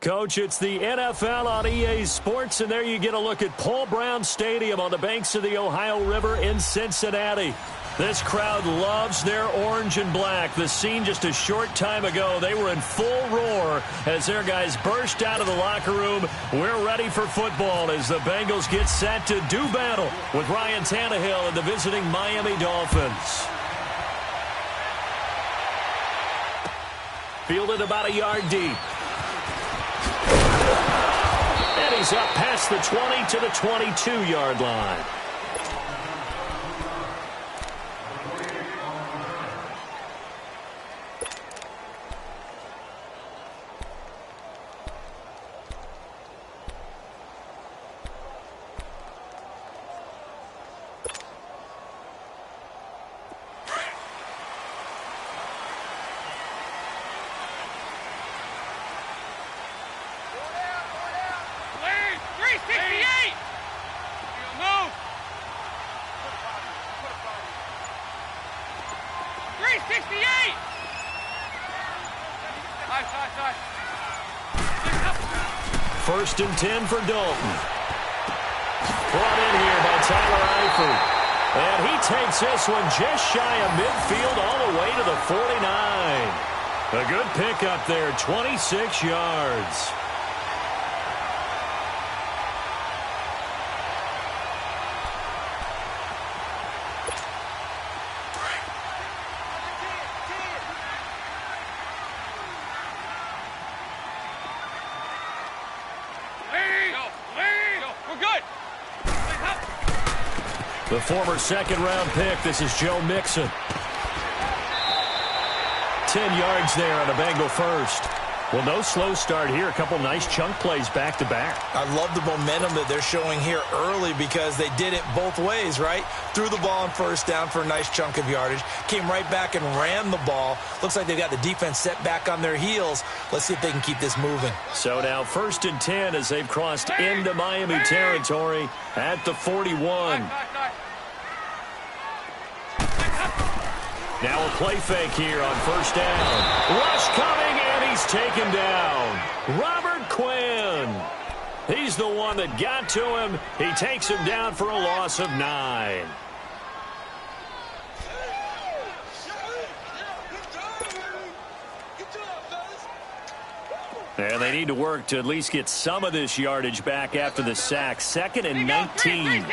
Coach, it's the NFL on EA Sports, and there you get a look at Paul Brown Stadium on the banks of the Ohio River in Cincinnati. This crowd loves their orange and black. The scene just a short time ago, they were in full roar as their guys burst out of the locker room. We're ready for football as the Bengals get set to do battle with Ryan Tannehill and the visiting Miami Dolphins. Fielded about a yard deep. And he's up past the 20 to the 22-yard line. First and 10 for Dalton. Brought in here by Tyler Eifert. And he takes this one just shy of midfield all the way to the 49. A good pickup there, 26 yards. The former second-round pick, this is Joe Mixon. 10 yards there on a Bengal first. Well, no slow start here. A couple nice chunk plays back-to-back. I love the momentum that they're showing here early because they did it both ways, right? Threw the ball on first down for a nice chunk of yardage. Came right back and ran the ball. Looks like they've got the defense set back on their heels. Let's see if they can keep this moving. So now first and 10 as they've crossed into Miami territory at the 41. Now a play fake here on first down. Rush coming, and he's taken down. Robert Quinn. He's the one that got to him. He takes him down for a loss of 9. And they need to work to at least get some of this yardage back after the sack. Second and 19.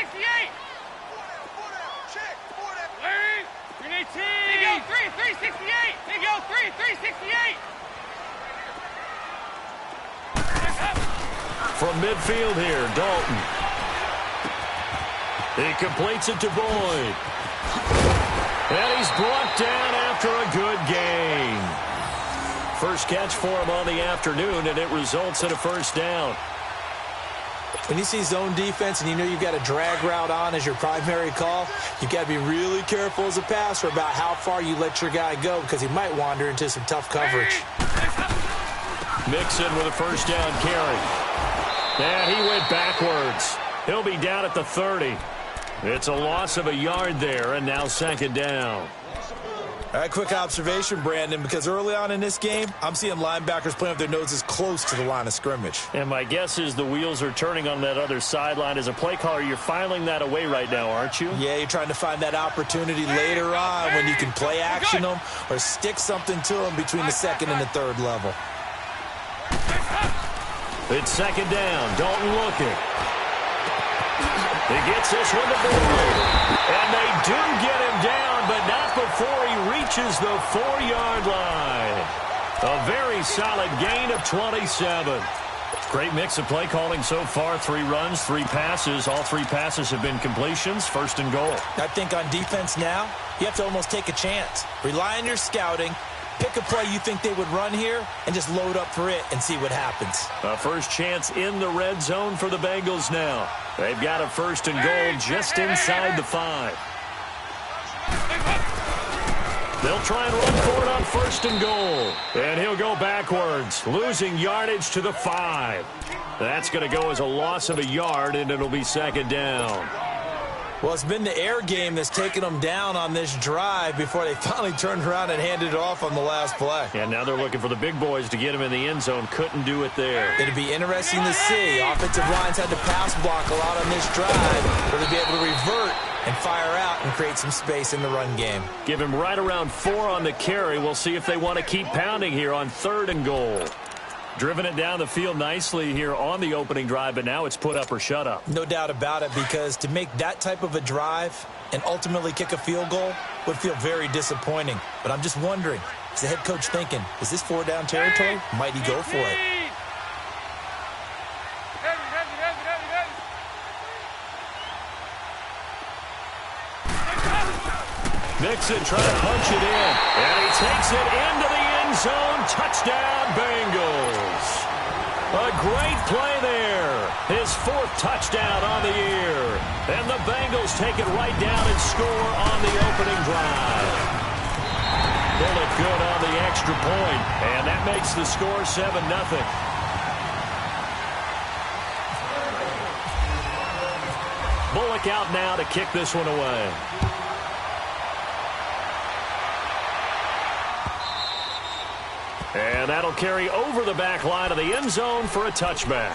From midfield here, Dalton. He completes it to Boyd. And he's brought down after a good gain. First catch for him on the afternoon, and it results in a first down. When you see zone defense and you know you've got a drag route on as your primary call, you've got to be really careful as a passer about how far you let your guy go because he might wander into some tough coverage. Mixon with a first down carry. And he went backwards. He'll be down at the 30. It's a loss of a yard there, and now second down. All right, quick observation, Brandon, because early on in this game, I'm seeing linebackers playing with their noses close to the line of scrimmage. And my guess is the wheels are turning on that other sideline. As a play caller, you're filing that away right now, aren't you? Yeah, you're trying to find that opportunity later on when you can play action them or stick something to them between the second and the third level. It's second down. Dalton looking. He gets this one to Boyd. And they do get him down, but not before he reaches the 4-yard line. A very solid gain of 27. Great mix of play calling so far. 3 runs, 3 passes. All 3 passes have been completions. First and goal. I think on defense now, you have to almost take a chance. Rely on your scouting. Pick a play you think they would run here and just load up for it and see what happens. A first chance in the red zone for the Bengals now. They've got a first and goal just inside the 5. They'll try and run for it on first and goal. And he'll go backwards, losing yardage to the 5. That's going to go as a loss of a yard, and it'll be second down. Well, it's been the air game that's taken them down on this drive before they finally turned around and handed it off on the last play. And now they're looking for the big boys to get him in the end zone. Couldn't do it there. It'll be interesting to see. Offensive lines had to pass block a lot on this drive. Will they be able to revert and fire out and create some space in the run game? Give him right around 4 on the carry. We'll see if they want to keep pounding here on 3rd and goal. Driven it down the field nicely here on the opening drive, but now it's put up or shut up. No doubt about it, because to make that type of a drive and ultimately kick a field goal would feel very disappointing. But I'm just wondering, is the head coach thinking, is this 4-down territory? Might he go for it? Mixon trying to punch it in, and he takes it into the end zone. Touchdown, Bengals. A great play there. His 4th touchdown on the year. And the Bengals take it right down and score on the opening drive. Bullet good on the extra point, and that makes the score 7-0. Bullock out now to kick this one away. And that'll carry over the back line of the end zone for a touchback.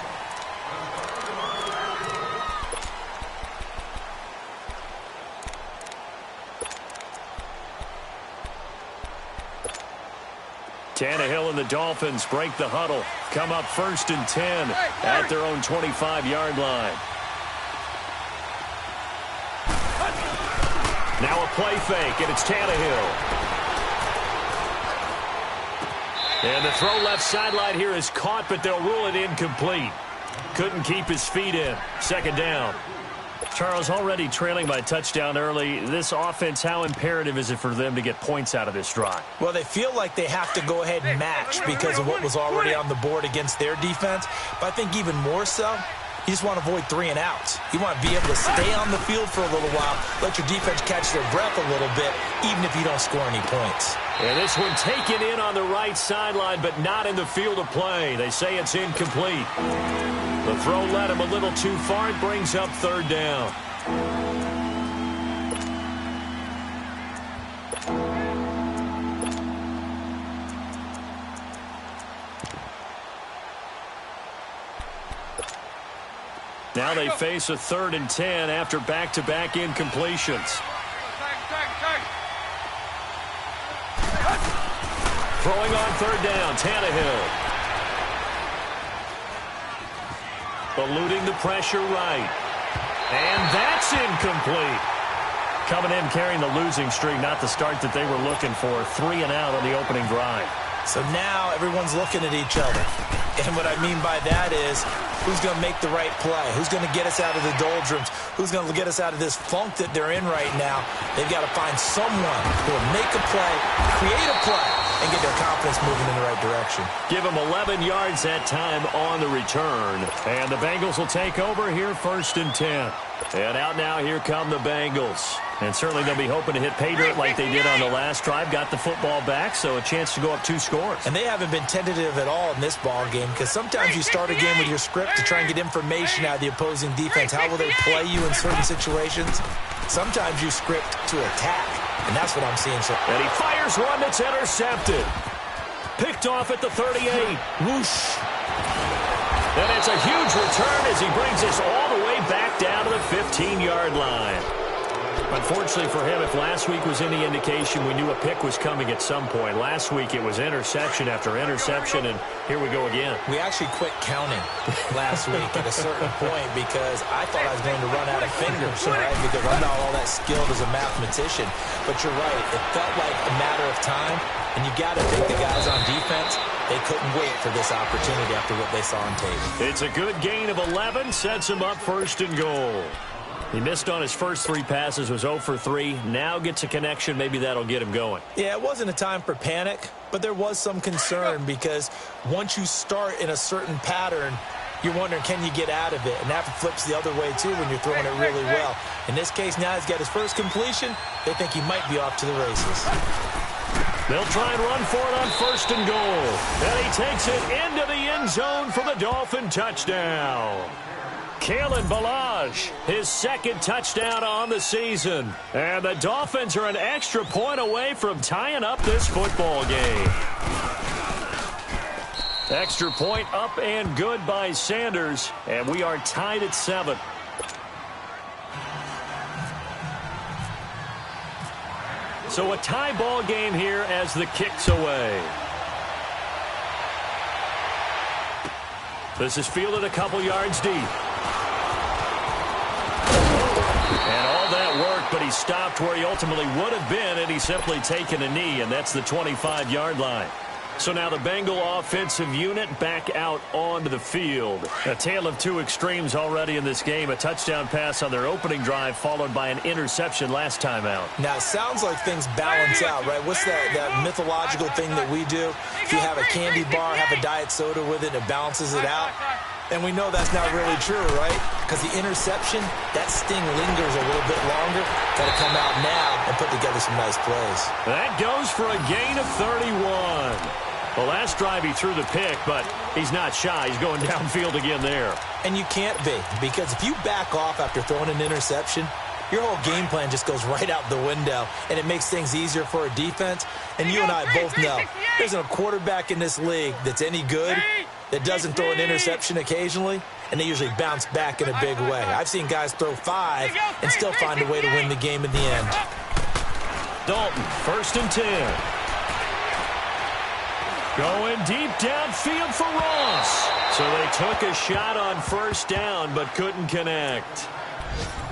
Tannehill and the Dolphins break the huddle. Come up 1st and 10 at their own 25-yard line. Now a play fake, and it's Tannehill. And the throw left sideline here is caught, but they'll rule it incomplete. Couldn't keep his feet in. 2nd down. Charles, already trailing by a touchdown early. This offense, how imperative is it for them to get points out of this drive? Well, they feel like they have to go ahead and match because of what was already on the board against their defense. But I think even more so, you just want to avoid 3 and outs. You want to be able to stay on the field for a little while, let your defense catch their breath a little bit, even if you don't score any points. And this one taken in on the right sideline, but not in the field of play. They say it's incomplete. The throw led him a little too far. It brings up 3rd down. Now they face a 3rd and 10 after back-to-back incompletions. Throwing on 3rd down, Tannehill. Eluding the pressure right. And that's incomplete. Coming in carrying the losing streak, not the start that they were looking for. 3 and out on the opening drive. So now everyone's looking at each other. And what I mean by that is, who's going to make the right play? Who's going to get us out of the doldrums? Who's going to get us out of this funk that they're in right now? They've got to find someone who will make a play, create a play, and get their confidence moving in the right direction. Give them 11 yards that time on the return. And the Bengals will take over here 1st and 10. And out now, here come the Bengals. And certainly they'll be hoping to hit pay dirt like they did on the last drive. Got the football back, so a chance to go up 2 scores. And they haven't been tentative at all in this ball game, because sometimes you start a game with your script to try and get information out of the opposing defense. How will they play you in certain situations? Sometimes you script to attack, and that's what I'm seeing. And he fires one that's intercepted. Picked off at the 38. Whoosh. And it's a huge return as he brings us all the way back down to the 15-yard line. Unfortunately for him, if last week was any indication, we knew a pick was coming at some point. Last week it was interception after interception, and here we go again. We actually quit counting last week at a certain point because I thought I was going to run out of fingers, right? Because I'm not all that skilled as a mathematician. But you're right. It felt like a matter of time, and you got to think the guys on defense, they couldn't wait for this opportunity after what they saw on tape. It's a good gain of 11, sets him up 1st and goal. He missed on his first 3 passes, was 0 for 3. Now gets a connection. Maybe that'll get him going. Yeah, it wasn't a time for panic, but there was some concern because once you start in a certain pattern, you're wondering, can you get out of it? And that flips the other way, too, when you're throwing it really well. In this case, now he's got his first completion. They think he might be off to the races. They'll try and run for it on 1st and goal. And he takes it into the end zone for the Dolphin touchdown. Kalen Ballage, his second touchdown on the season. And the Dolphins are an extra point away from tying up this football game. Extra point up and good by Sanders, and we are tied at 7. So a tie ball game here as the kick's away. This is fielded a couple yards deep. And all that work, but he stopped where he ultimately would have been, and he's simply taken a knee, and that's the 25-yard line. So now the Bengal offensive unit back out onto the field. A tale of two extremes already in this game. A touchdown pass on their opening drive followed by an interception last time out. Now, it sounds like things balance out, right? What's that mythological thing that we do? If you have a candy bar, have a diet soda with it, it balances it out. And we know that's not really true, right? Because the interception, that sting lingers a little bit longer. Got to come out now and put together some nice plays. That goes for a gain of 31. The last drive he threw the pick, but he's not shy. He's going downfield again there. And you can't be, because if you back off after throwing an interception, your whole game plan just goes right out the window, and it makes things easier for a defense. And you and I both know there's a quarterback in this league that's any good that doesn't throw an interception occasionally, and they usually bounce back in a big way. I've seen guys throw 5 and still find a way to win the game in the end. Dalton, 1st and 10. Going deep downfield for Ross. So they took a shot on 1st down, but couldn't connect.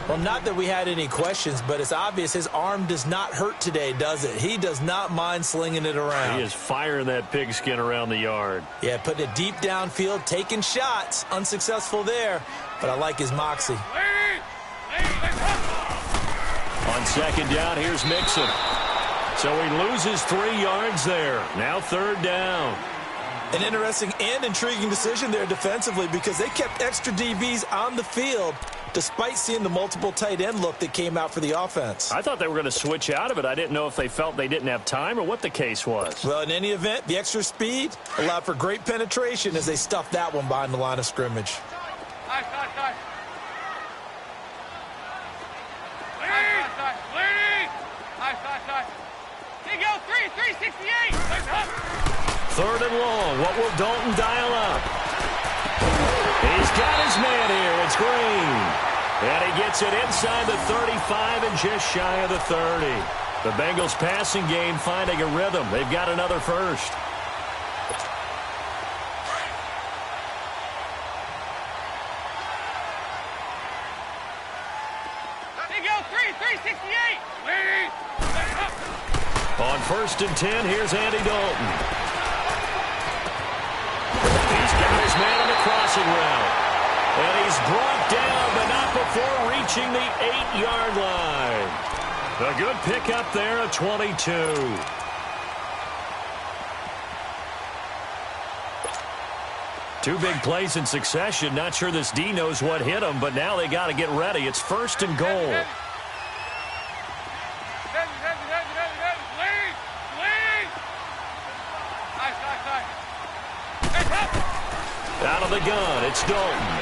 Well, not that we had any questions, but it's obvious his arm does not hurt today, does it? He does not mind slinging it around. He is firing that pigskin around the yard. Yeah, putting it deep downfield, taking shots. Unsuccessful there, but I like his moxie. On 2nd down, here's Mixon. So he loses 3 yards there. Now 3rd down. An interesting and intriguing decision there defensively, because they kept extra DBs on the field despite seeing the multiple tight end look that came out for the offense. I thought they were going to switch out of it. I didn't know if they felt they didn't have time or what the case was. Well, in any event, the extra speed allowed for great penetration as they stuffed that one behind the line of scrimmage. Third and long. What will Dalton dial up? He's got his man here. It's Green. And he gets it inside the 35 and just shy of the 30. The Bengals passing game finding a rhythm. They've got another first. They go 368. On 1st and 10, here's Andy Dalton. He's got his man on the crossing route. And he's brought down, but not before reaching the 8-yard line. A good pickup there at 22. Two big plays in succession. Not sure this D knows what hit him, but now they got to get ready. It's 1st and goal. Out of the gun, it's Dalton.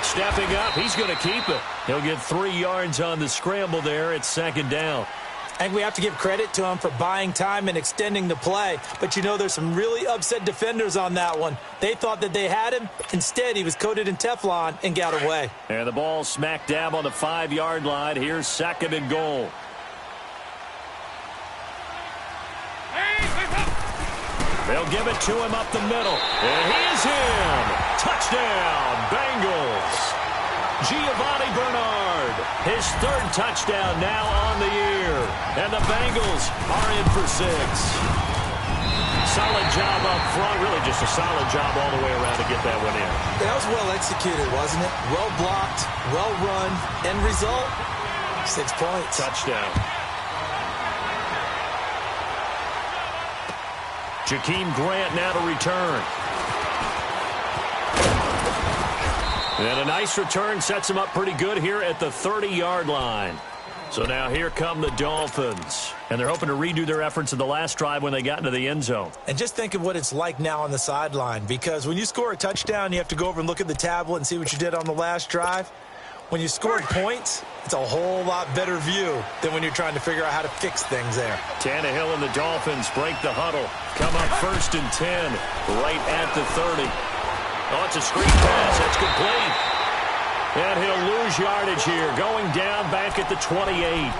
Stepping up, he's going to keep it. He'll get 3 yards on the scramble there. It's 2nd down. I think we have to give credit to him for buying time and extending the play. But, you know, there's some really upset defenders on that one. They thought that they had him. Instead, he was coated in Teflon and got away. And the ball smack dab on the 5-yard line. Here's 2nd and goal. They'll give it to him up the middle. And he is in. Touchdown, Bengals. Giovanni Bernard, his 3rd touchdown now on the year. And the Bengals are in for 6. Solid job up front. Really just a solid job all the way around to get that one in. That was well executed, wasn't it? Well blocked, well run. End result, 6 points. Touchdown. Jakeem Grant now to return. And a nice return sets him up pretty good here at the 30-yard line. So now here come the Dolphins. And they're hoping to redo their efforts in the last drive when they got into the end zone. And just think of what it's like now on the sideline, because when you score a touchdown, you have to go over and look at the tablet and see what you did on the last drive. When you scored points, it's a whole lot better view than when you're trying to figure out how to fix things there. Tannehill and the Dolphins break the huddle. Come up 1st and 10, right at the 30. Oh, it's a screen pass. That's complete. And he'll lose yardage here, going down back at the 28.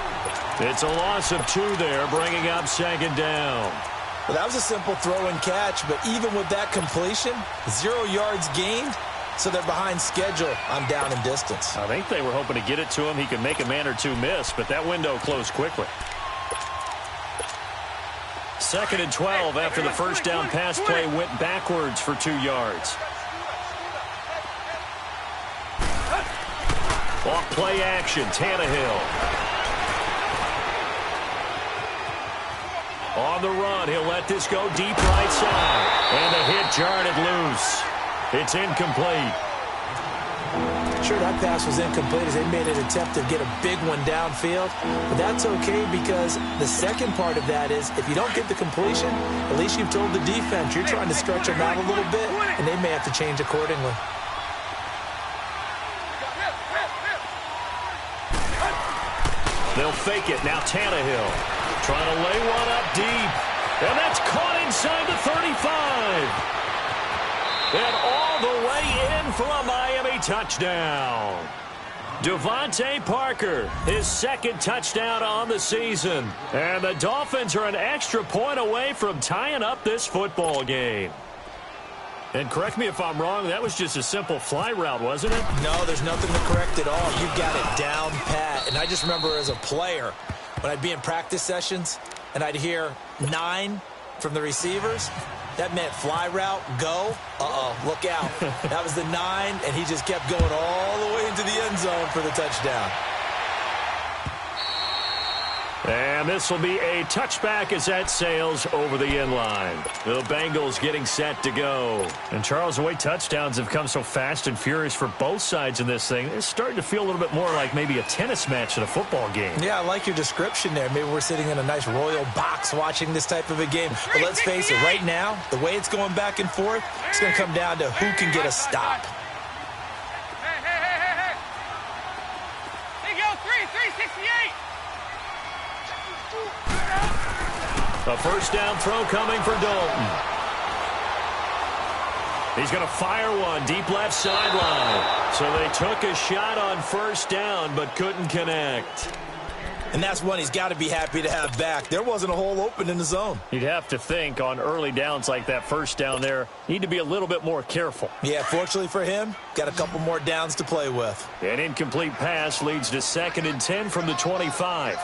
It's a loss of 2 there, bringing up 2nd down. Well, that was a simple throw and catch, but even with that completion, 0 yards gained, so they're behind schedule on down and distance. I think they were hoping to get it to him. He could make a man or 2 miss, but that window closed quickly. 2nd and 12 after the first down pass play went backwards for 2 yards. Off play action, Tannehill. On the run, he'll let this go deep right side. And the hit jarred loose. It's incomplete. Sure, that pass was incomplete as they made an attempt to get a big one downfield. But that's okay, because the second part of that is if you don't get the completion, at least you've told the defense you're trying to stretch them out a little bit, and they may have to change accordingly. They'll fake it. Now Tannehill trying to lay one up deep. And that's caught inside the 35. And all the way in for a Miami touchdown. Devontae Parker, his 2nd touchdown on the season. And the Dolphins are an extra point away from tying up this football game. And correct me if I'm wrong, that was just a simple fly route, wasn't it? No, there's nothing to correct at all. You got it down pat. And I just remember as a player, when I'd be in practice sessions and I'd hear 9 from the receivers, that meant fly route, go. Look out. That was the 9, and he just kept going all the way into the end zone for the touchdown. And this will be a touchback as that sails over the end line. The Bengals getting set to go. And Charles, the way touchdowns have come so fast and furious for both sides in this thing, it's starting to feel a little bit more like maybe a tennis match in a football game. Yeah, I like your description there. Maybe we're sitting in a nice royal box watching this type of a game. But let's face it, right now, the way it's going back and forth, it's going to come down to who can get a stop. They go 368. A first down throw coming for Dalton. He's going to fire one deep left sideline. So they took a shot on 1st down but couldn't connect. And that's one he's got to be happy to have back. There wasn't a hole open in the zone. You'd have to think on early downs like that 1st down there, need to be a little bit more careful. Yeah, fortunately for him, got a couple more downs to play with. An incomplete pass leads to 2nd and 10 from the 25.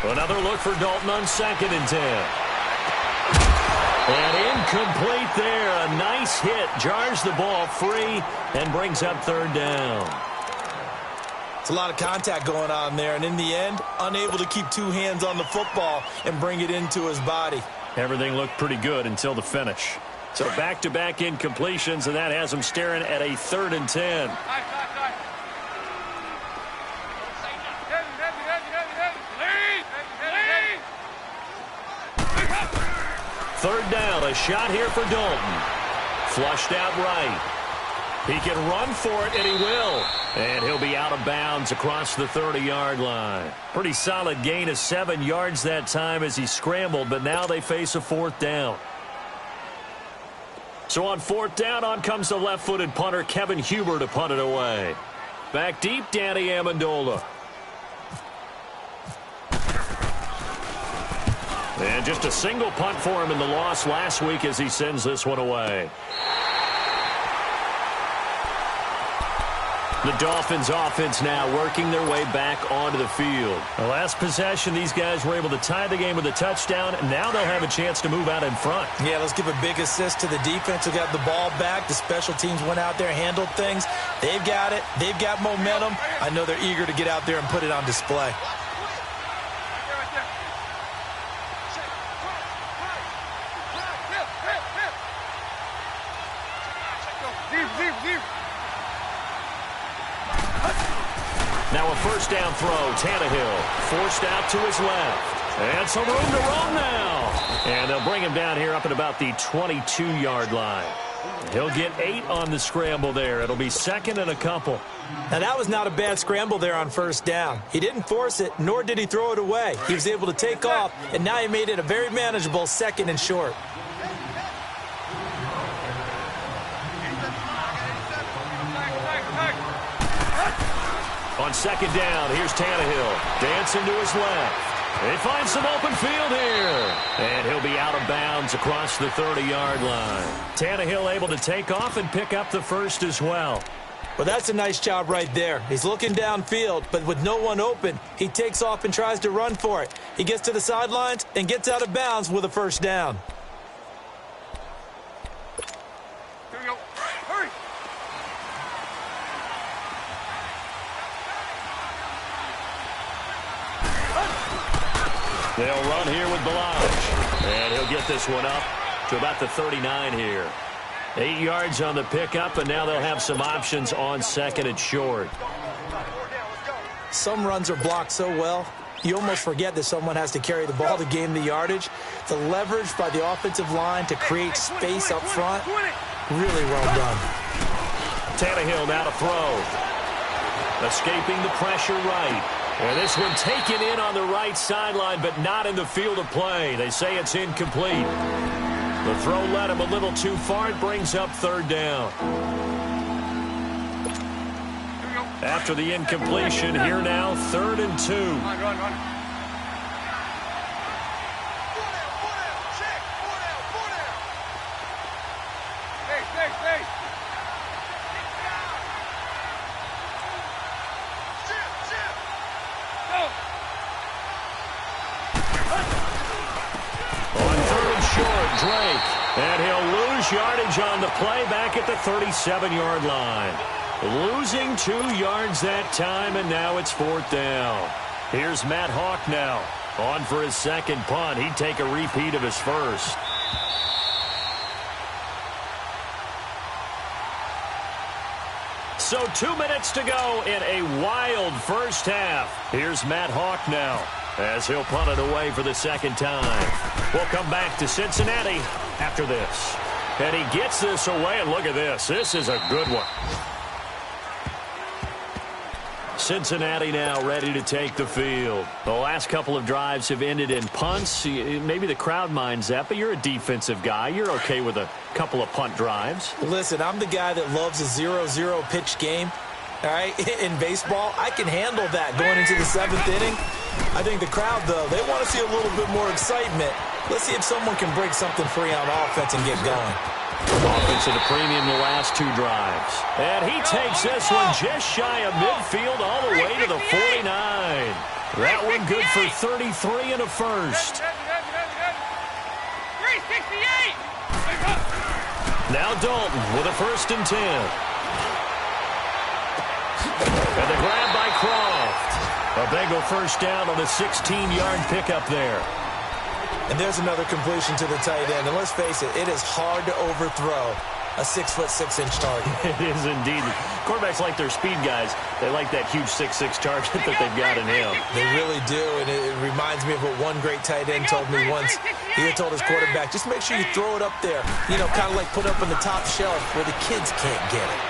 Another look for Dalton on 2nd and 10. And incomplete there. A nice hit. Jars the ball free and brings up 3rd down. It's a lot of contact going on there, and in the end, unable to keep 2 hands on the football and bring it into his body. Everything looked pretty good until the finish. So back-to-back incompletions, and that has him staring at a 3rd and 10. Third down, a shot here for Dalton. Flushed out right. He can run for it, and he will. And he'll be out of bounds across the 30-yard line. Pretty solid gain of 7 yards that time as he scrambled, but now they face a 4th down. So on 4th down, on comes the left-footed punter, Kevin Huber, to punt it away. Back deep, Danny Amendola. And just a single punt for him in the loss last week as he sends this one away. The Dolphins offense now working their way back onto the field. The last possession, these guys were able to tie the game with a touchdown, and now they'll have a chance to move out in front. Yeah, let's give a big assist to the defense who got the ball back. The special teams went out there, handled things. They've got it. They've got momentum. I know they're eager to get out there and put it on display. Now a first down throw. Tannehill forced out to his left. And some room to roam now. And they'll bring him down here up at about the 22-yard line. He'll get 8 on the scramble there. It'll be second and a couple. Now, that was not a bad scramble there on first down. He didn't force it, nor did he throw it away. He was able to take off, and now he made it a very manageable second and short. On second down, here's Tannehill. Dancing to his left. They find some open field here. And he'll be out of bounds across the 30-yard line. Tannehill able to take off and pick up the first as well. Well, that's a nice job right there. He's looking downfield, but with no one open, he takes off and tries to run for it. He gets to the sidelines and gets out of bounds with a first down. Here we go. Hurry. They'll run here with Balaj. And he'll get this one up to about the 39 here. 8 yards on the pickup, and now they'll have some options on second and short. Some runs are blocked so well, you almost forget that someone has to carry the ball to gain the yardage. The leverage by the offensive line to create space up front, really well done. Tannehill now to throw. Escaping the pressure right. And this one taken in on the right sideline, but not in the field of play. They say it's incomplete. The throw led him a little too far. It brings up third down. After the incompletion, here now, 3rd and 2. Run. Stay. Go. On 3rd and short, Drake. And he'll lose yardage on the play back at the 37-yard line. Losing 2 yards that time, and now it's 4th down. Here's Matt Hawk now. On for his second punt. He'd take a repeat of his first. So 2 minutes to go in a wild first half. Here's Matt Hawk now as he'll punt it away for the second time. We'll come back to Cincinnati after this. And he gets this away, and look at this. This is a good one. Cincinnati now ready to take the field. The last couple of drives have ended in punts. Maybe the crowd minds that, but you're a defensive guy. You're okay with a couple of punt drives. Listen, I'm the guy that loves a 0-0 pitch game. All right, in baseball, I can handle that going into the 7th inning. I think the crowd, though, they want to see a little bit more excitement. Let's see if someone can break something free on offense and get going. Offense at a premium the last 2 drives. And he takes this one just shy of midfield all the way to the 49. That one good for 33 and a first. 368. Now Dalton with a 1st and 10. And the grab by Croft. A Bengal first down on a 16-yard pickup there. And there's another completion to the tight end. And let's face it, it is hard to overthrow a 6'6" target. It is indeed. Quarterbacks like their speed guys. They like that huge 6'6" target that they've got in him. They really do, and it reminds me of what one great tight end told me once. He had told his quarterback, just make sure you throw it up there. You know, kind of like put it up on the top shelf where the kids can't get it.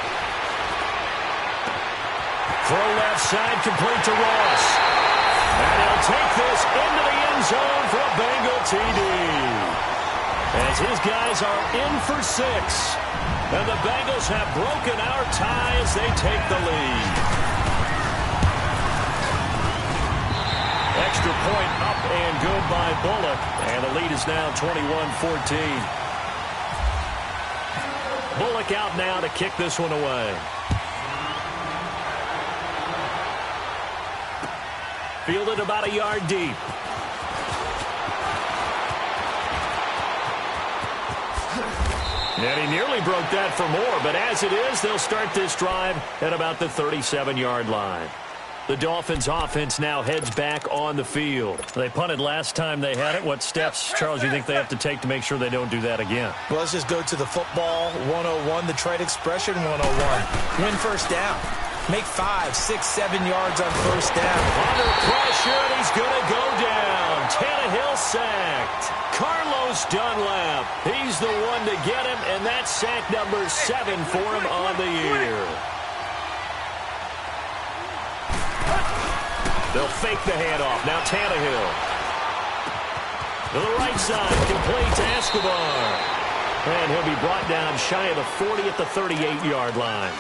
Throw left side, complete to Ross. And he'll take this into the end zone for a Bengal TD. As his guys are in for 6. And the Bengals have broken our tie as they take the lead. Extra point up and good by Bullock. And the lead is now 21-14. Bullock out now to kick this one away. Fielded about a yard deep. And he nearly broke that for more, but as it is, they'll start this drive at about the 37-yard line. The Dolphins' offense now heads back on the field. They punted last time they had it. What steps, Charles, do you think they have to take to make sure they don't do that again? Well, let's just go to the football 101, the trade expression 101. Win first down. Make 5, 6, 7 yards on first down. Under pressure, and he's going to go down. Tannehill sacked. Carlos Dunlap, he's the one to get him, and that's sack number 7 for him on the year. They'll fake the handoff. Now Tannehill. To the right side, complete to Escobar. And he'll be brought down shy of the 40 at the 38-yard line.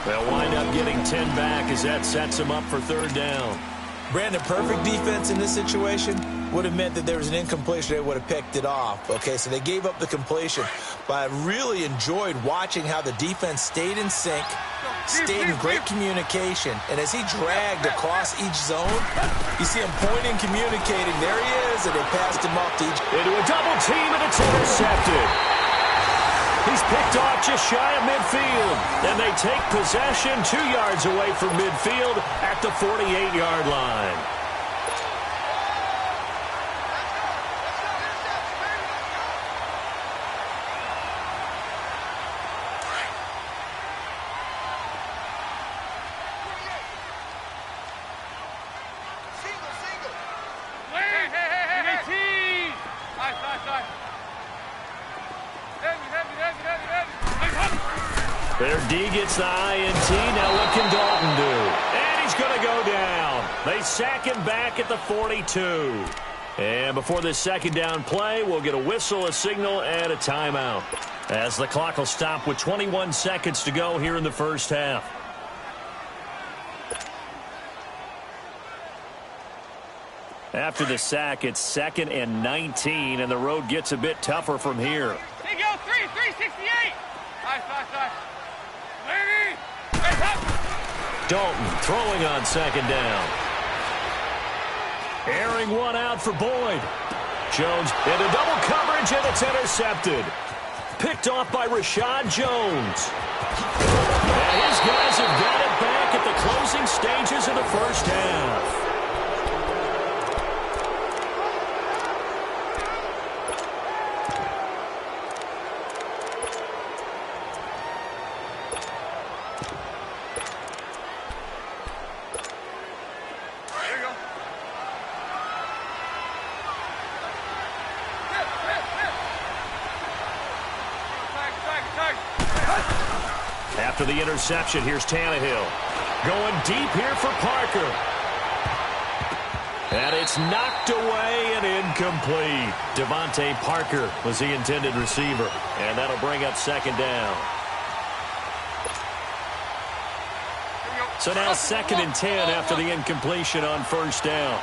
They'll wind up getting 10 back as that sets them up for third down. Brandon, perfect defense in this situation would have meant that there was an incompletion. They would have picked it off. Okay, so they gave up the completion. But I really enjoyed watching how the defense stayed in sync, stayed in great communication. And as he dragged across each zone, you see him pointing, communicating. There he is, and they passed him off to each. Into a double team, and it's intercepted. He's picked off just shy of midfield. And they take possession 2 yards away from midfield at the 48-yard line. Their D gets the INT. Now what can Dalton do? And he's going to go down. They sack him back at the 42. And before this second down play, we'll get a whistle, a signal, and a timeout, as the clock will stop with 21 seconds to go here in the first half. After the sack, it's 2nd and 19, and the road gets a bit tougher from here. There you go, 368. Nice. Dalton throwing on second down. Airing one out for Boyd. Jones into double coverage, and it's intercepted. Picked off by Rashad Jones. And his guys have got it back at the closing stages of the first half. After the interception, here's Tannehill. Going deep here for Parker. And it's knocked away and incomplete. Devontae Parker was the intended receiver. And that'll bring up second down. So now 2nd and 10 after the incompletion on first down.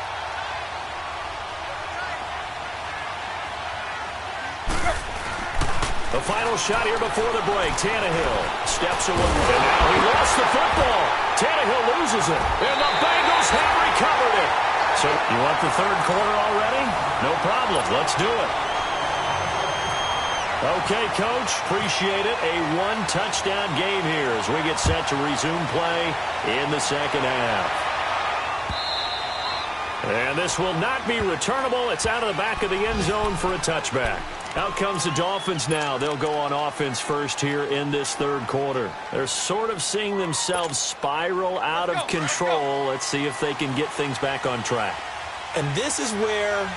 The final shot here before the break. Tannehill steps away. And now he lost the football. Tannehill loses it. And the Bengals have recovered it. So you want the third quarter already? No problem. Let's do it. Okay, Coach. Appreciate it. A one-touchdown game here as we get set to resume play in the second half. And this will not be returnable. It's out of the back of the end zone for a touchback. Out comes the Dolphins now. They'll go on offense first here in this third quarter. They're sort of seeing themselves spiral out of control. Let's see if they can get things back on track. And this is where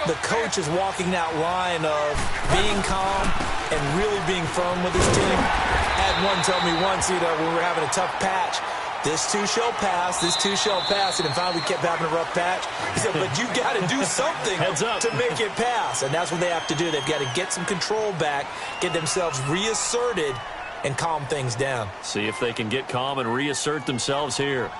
the coach is walking that line of being calm and really being firm with his team. I had one tell me once, when we were having a tough patch, this too shall pass, this too shall pass. And finally we kept having a rough patch. He said, but you got to do something to make it pass. And that's what they have to do. They've got to get some control back, get themselves reasserted, and calm things down. See if they can get calm and reassert themselves here.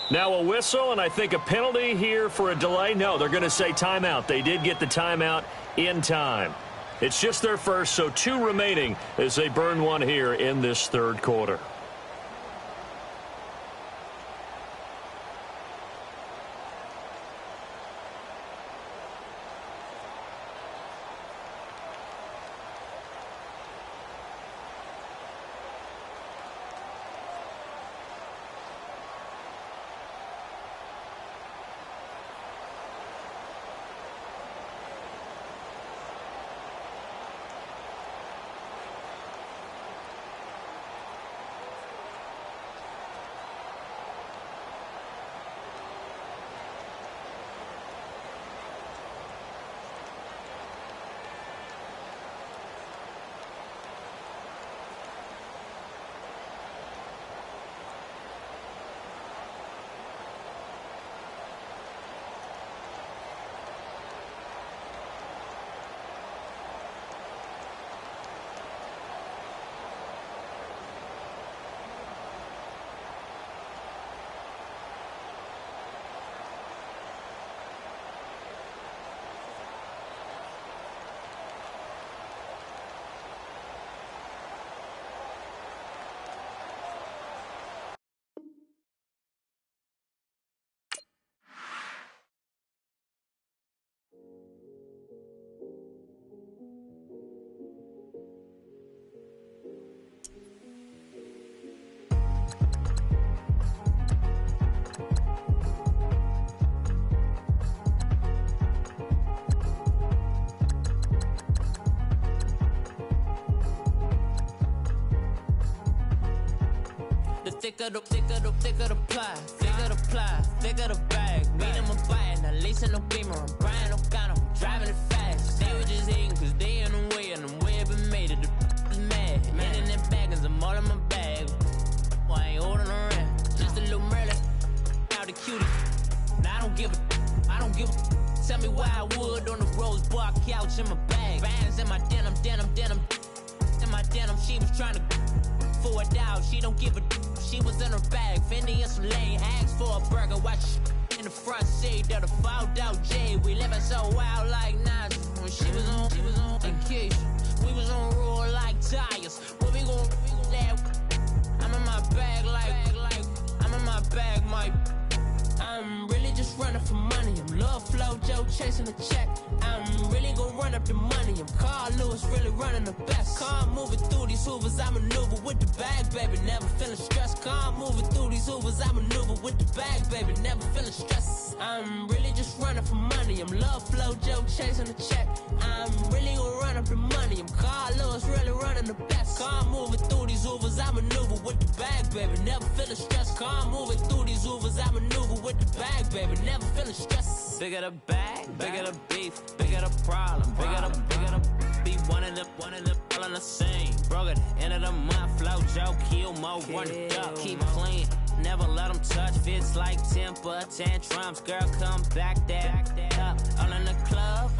Now a whistle, and I think a penalty here for a delay. No, they're going to say timeout. They did get the timeout in time. It's just their first, so 2 remaining as they burn one here in this third quarter. Thicker the pie, thicker the bag. Meet them a bite, now lacing no beamer. I'm Brian O'Connor, I'm driving it fast. They were just hating cause they in the way, and the way I've been made it, the is mad. Man in them baggins, I'm all in my bag. Why I ain't holding around? Just a little Merlin, out the cutie. Now I don't give a. Tell me why I would on the rose bar couch in my bag. Bands in my denim. In my denim, she was trying to for it out. She don't give a. She was in her bag, Fendi and some lane hags for a burger. Watch in the front seat of the fouled out J. We living so wild like Nas. When she was on vacation, we was on roll like tires. What we gon' that? I'm in my bag like I'm in my bag, my. I'm really just running for money. I'm Love Flow Joe chasing the check. I'm really gon' run up the money. I'm Carl Lewis, really running the best. Car moving through these hoovers, I maneuver with the bag, baby. Never feeling stressed. Car moving through these hoovers, I maneuver with the bag, baby. Never feeling stressed. I'm really just running for money. I'm Love Flow Joe chasing the check. I'm really gon' run up the money. I'm Carl Lewis, really running the best. Car moving through these hoovers, I maneuver with the bag, baby. Never feeling stressed. Car moving through these hoovers, I maneuver with the bag, baby. Never feeling stressed. Bigger the bag, bigger the beef, bigger the problem, bigger the be one of the all in the same. Broke at the end of the month, flow Joe, kill mo, run it up, keep playing. Never let them touch, fits like temper tantrums. Girl, come back that up, all in the club.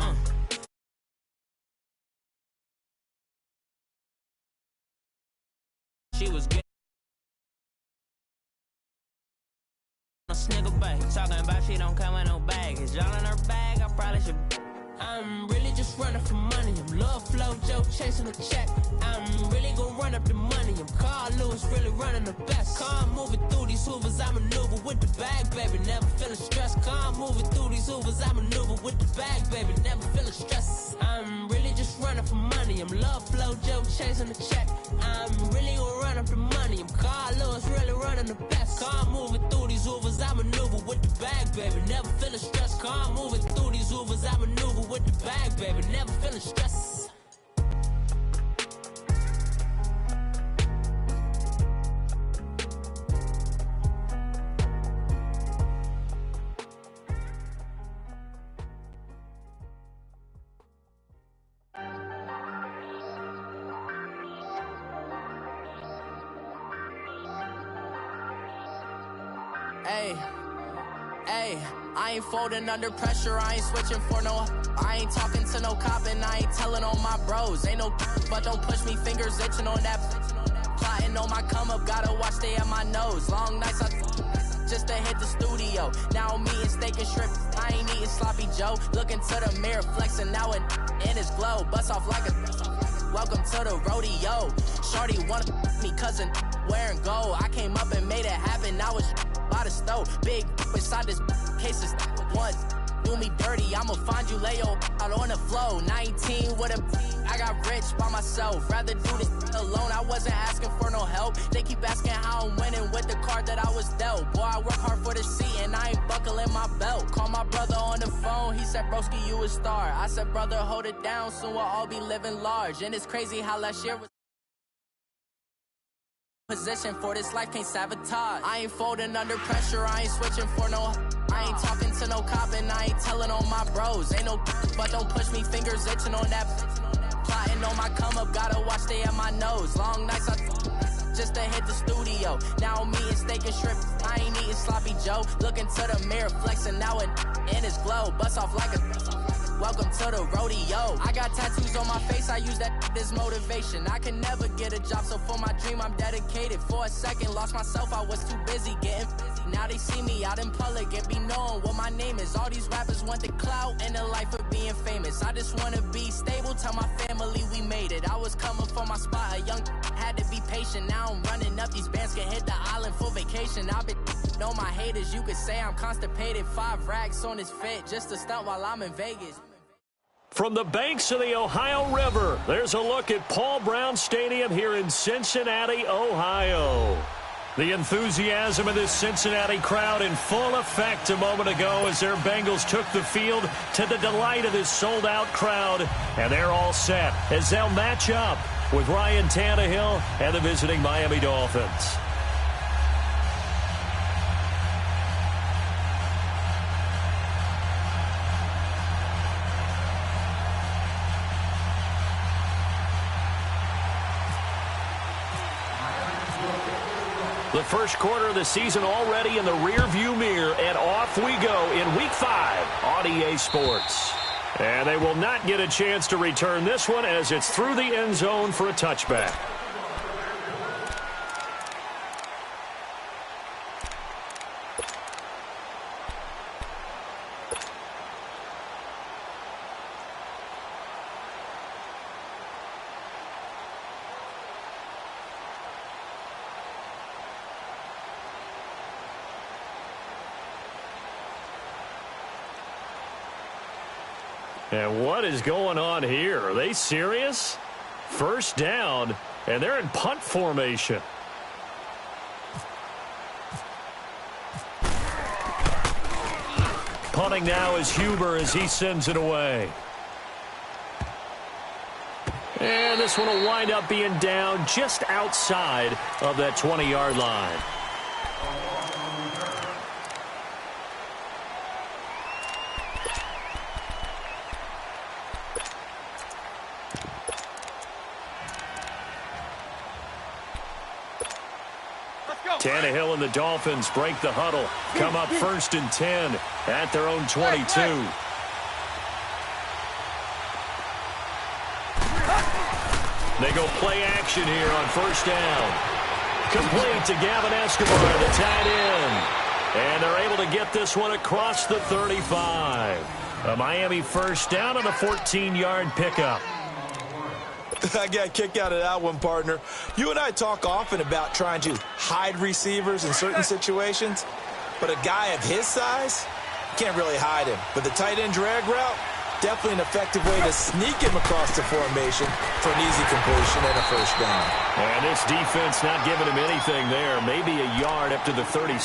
She was good. Snigger bag, talking about she don't come with no baggage. Y'all in her bag, I probably should. I'm really just running for money. I'm Love Flow Joe chasing the check. I'm really gon' run up the money. I'm Carl Lewis, really running the best. Car moving through these hoovers, I maneuver with the bag, baby. Never feeling stressed. Car moving through these hoovers, I maneuver with the bag, baby. Never feeling stressed. I'm really just running for money. I'm Love Flow Joe chasing the check. I'm really gon' run up the money. I'm Carl Lewis, really running the best. Car moving through these hoovers, I maneuver with the bag, baby. Never feeling stressed. Car moving through these hoovers, I maneuver with the bag, baby. Never feeling stressed. Hey, I ain't folding under pressure, I ain't switching for no. I ain't talking to no cop and I ain't telling on my bros. Ain't no but don't push me, fingers itching on that. Plotting on my come up, gotta watch they at my nose. Long nights just to hit the studio. Now I'm eating steak and shrimp, I ain't eating sloppy Joe. Looking to the mirror, flexing now and in his glow. Bust off like a welcome to the rodeo. Shorty wanna me cousin wearing gold. I came up and made it happen, now it's by the stove. Big inside this cases once. Do me dirty, I'ma find you, lay your out on the floor. 19 with a I got rich by myself. Rather do this alone, I wasn't asking for no help. They keep asking how I'm winning with the card that I was dealt. Boy, I work hard for the seat and I ain't buckling my belt. Call my brother on the phone, he said, broski, you a star. I said, brother, hold it down, soon we'll all be living large. And it's crazy how last year was position for this life, can't sabotage. I ain't folding under pressure, I ain't switching for no. I ain't talking to no cop and I ain't telling on my bros. Ain't no but don't push me, fingers itching on that. Plotting on my come up, gotta watch stay at my nose. Long nights I just to hit the studio. Now I'm eating steak and shrimp, I ain't eating sloppy Joe. Looking to the mirror, flexing now and in his glow. Bust off like a welcome to the rodeo. I got tattoos on my face, I use that as motivation. I can never get a job, so for my dream I'm dedicated. For a second, lost myself, I was too busy getting busy. Now they see me out in public and be knowing what my name is. All these rappers want the clout and the life of being famous. I just wanna be stable, tell my family we made it. I was coming for my spot, a young had to be patient. Now I'm running up, these bands can hit the island for vacation. I've been on my haters, you could say I'm constipated. 5 racks on his fit, just to stunt while I'm in Vegas. From the banks of the Ohio River, there's a look at Paul Brown Stadium here in Cincinnati, Ohio. The enthusiasm of this Cincinnati crowd in full effect a moment ago as their Bengals took the field to the delight of this sold-out crowd. And they're all set as they'll match up with Ryan Tannehill and the visiting Miami Dolphins. The first quarter of the season already in the rearview mirror, and off we go in Week 5 on EA Sports. And they will not get a chance to return this one as it's through the end zone for a touchback. And what is going on here? Are they serious? First down, and they're in punt formation. Punting now is Huber as he sends it away. And this one will wind up being down just outside of that 20-yard line. Tannehill and the Dolphins break the huddle. Come up 1st and 10 at their own 22. They go play action here on 1st down. Complete to Gavin Escobar, the tight end. And they're able to get this one across the 35. A Miami 1st down on a 14-yard pickup. I got a kick out of that one, partner. You and I talk often about trying to hide receivers in certain situations, but a guy of his size, you can't really hide him. But the tight end drag route, definitely an effective way to sneak him across the formation for an easy completion and a 1st down. And this defense not giving him anything there, maybe a yard up to the 36.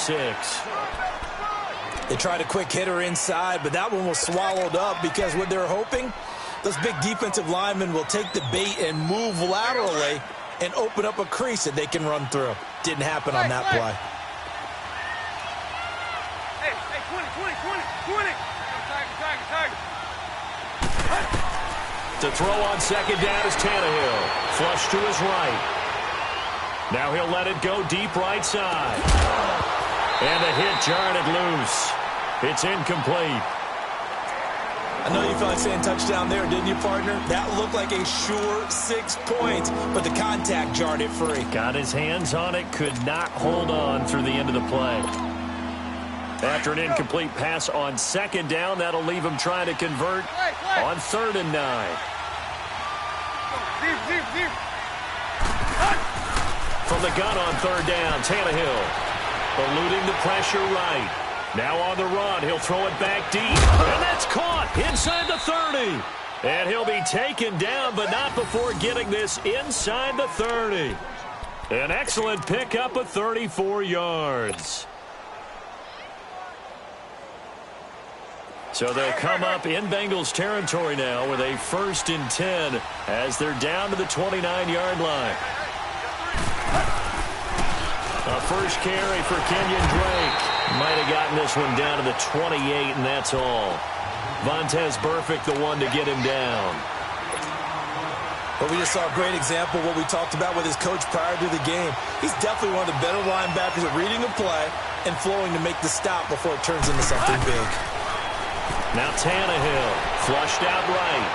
They tried a quick hitter inside, but that one was swallowed up because what they're hoping, those big defensive linemen will take the bait and move laterally and open up a crease that they can run through. Didn't happen on that play. Hey, 20. To throw on 2nd down is Tannehill. Flush to his right. Now he'll let it go deep right side. And the hit jarred it loose. It's incomplete. I know you felt like saying touchdown there, didn't you, partner? That looked like a sure 6 points, but the contact jarred it free. Got his hands on it, could not hold on through the end of the play. After an incomplete pass on second down, that'll leave him trying to convert on 3rd and 9. From the gun on 3rd down, Tannehill eluding the pressure right. Now on the run, he'll throw it back deep. And that's caught inside the 30. And he'll be taken down, but not before getting this inside the 30. An excellent pickup of 34 yards. So they'll come up in Bengals territory now with a 1st and 10 as they're down to the 29-yard line. A first carry for Kenyon Drake. Might have gotten this one down to the 28, and that's all. Vontaze Burfict, the one to get him down. Well, we just saw a great example of what we talked about with his coach prior to the game. He's definitely one of the better linebackers at reading a play and flowing to make the stop before it turns into something big. Now Tannehill, flushed out right.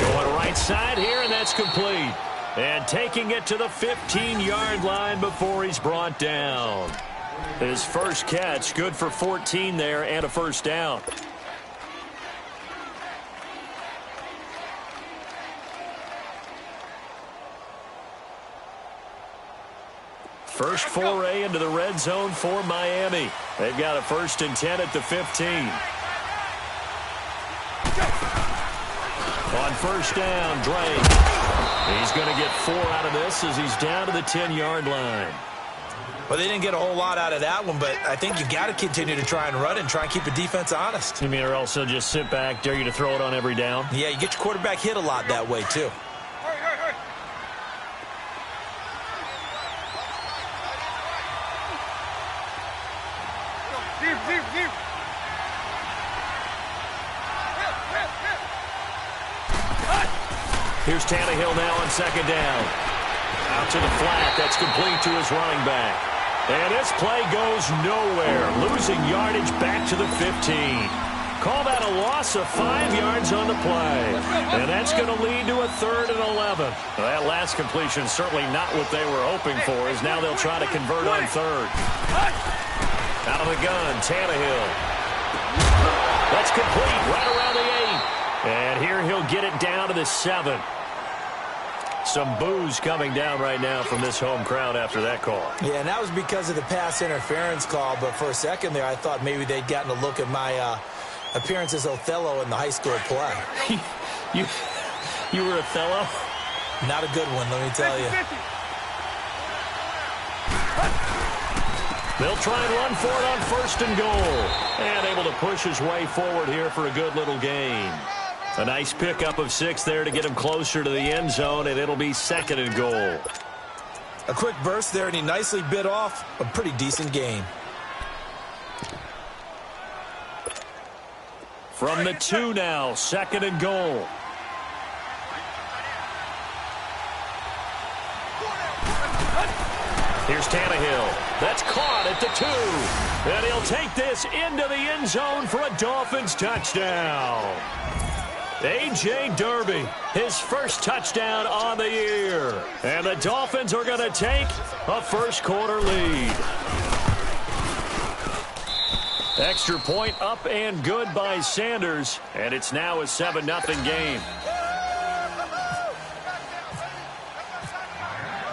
Going right side here, and that's complete. And taking it to the 15-yard line before he's brought down. His first catch, good for 14 there and a first down. First foray into the red zone for Miami. They've got a 1st and 10 at the 15. On 1st down, Drake. He's going to get 4 out of this as he's down to the 10-yard line. Well, they didn't get a whole lot out of that one, but I think you got to continue to try and run and try and keep the defense honest. You mean or also just sit back, dare you to throw it on every down? Yeah, you get your quarterback hit a lot that way, too. Here's Tannehill now on 2nd down. Out to the flat. That's complete to his running back. And this play goes nowhere. Losing yardage back to the 15. Call that a loss of 5 yards on the play. And that's going to lead to a 3rd and 11. Well, that last completion certainly not what they were hoping for, as now they'll try to convert on 3rd. Out of the gun, Tannehill. That's complete right around the 8. And here he'll get it down to the 7. Some boos coming down right now from this home crowd after that call. Yeah, and that was because of the pass interference call. But for a second there, I thought maybe they'd gotten a look at my appearance as Othello in the high school play. You were Othello? Not a good one, let me tell you. They'll try and run for it on 1st and goal. And able to push his way forward here for a good little gain. A nice pickup of 6 there to get him closer to the end zone, and it'll be 2nd and goal. A quick burst there, and he nicely bit off a pretty decent gain. From the 2 now, 2nd and goal. Here's Tannehill. That's caught at the 2. And he'll take this into the end zone for a Dolphins touchdown. A.J. Derby, his first touchdown on the year. And the Dolphins are going to take a first-quarter lead. Extra point up and good by Sanders. And it's now a 7-0 game.